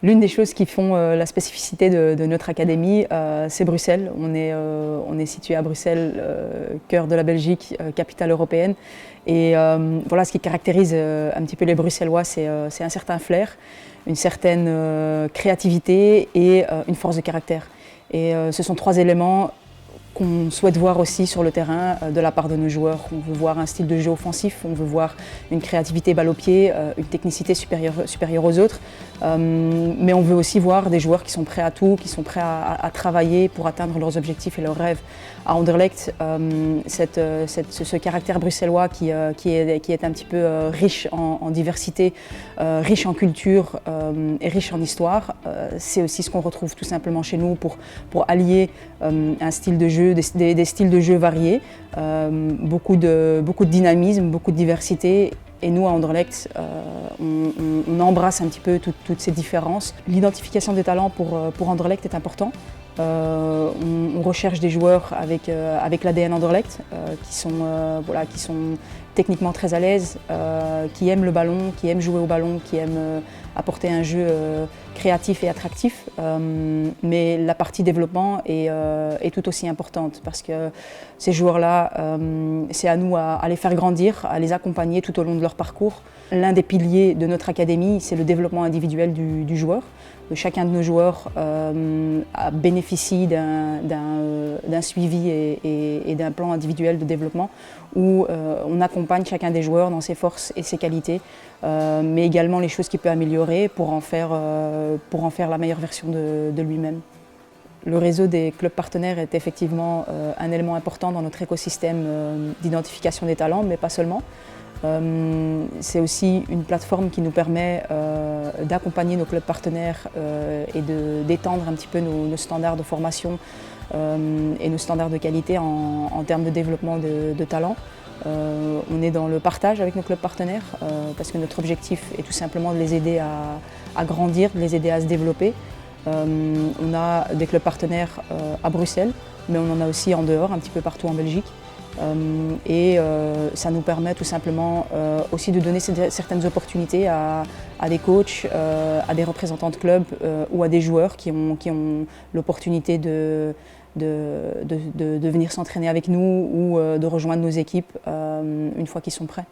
L'une des choses qui font la spécificité de notre académie, c'est Bruxelles. On est situé à Bruxelles, cœur de la Belgique, capitale européenne. Et voilà, ce qui caractérise un petit peu les Bruxellois, c'est un certain flair, une certaine créativité et une force de caractère. Et ce sont trois éléments qu'on souhaite voir aussi sur le terrain de la part de nos joueurs. On veut voir un style de jeu offensif, on veut voir une créativité balle au pied, une technicité supérieure aux autres, mais on veut aussi voir des joueurs qui sont prêts à tout, qui sont prêts à travailler pour atteindre leurs objectifs et leurs rêves. À Anderlecht, ce caractère bruxellois qui est un petit peu riche en diversité, riche en culture et riche en histoire, c'est aussi ce qu'on retrouve tout simplement chez nous pour allier un style de jeu, des styles de jeu variés, beaucoup de dynamisme, beaucoup de diversité. Et nous, à Anderlecht, on embrasse un petit peu toutes ces différences. L'identification des talents pour Anderlecht est important. On recherche des joueurs avec l'ADN Anderlecht, qui sont techniquement très à l'aise, qui aiment le ballon, qui aiment jouer au ballon, qui aiment apporter un jeu créatif et attractif. Mais la partie développement est tout aussi importante parce que ces joueurs-là, c'est à nous à les faire grandir, à les accompagner tout au long de leur parcours. L'un des piliers de notre académie, c'est le développement individuel du joueur. Chacun de nos joueurs bénéficie d'un suivi et d'un plan individuel de développement où on accompagne chacun des joueurs dans ses forces et ses qualités, mais également les choses qu'il peut améliorer pour en faire la meilleure version de lui-même. Le réseau des clubs partenaires est effectivement un élément important dans notre écosystème d'identification des talents, mais pas seulement. C'est aussi une plateforme qui nous permet d'accompagner nos clubs partenaires et d'étendre un petit peu nos standards de formation et nos standards de qualité en termes de développement de talents. On est dans le partage avec nos clubs partenaires parce que notre objectif est tout simplement de les aider à grandir, de les aider à se développer. On a des clubs partenaires à Bruxelles, mais on en a aussi en dehors, un petit peu partout en Belgique. Ça nous permet tout simplement aussi de donner certaines opportunités à des coachs, à des représentants de clubs ou à des joueurs qui ont l'opportunité de venir s'entraîner avec nous ou de rejoindre nos équipes une fois qu'ils sont prêts.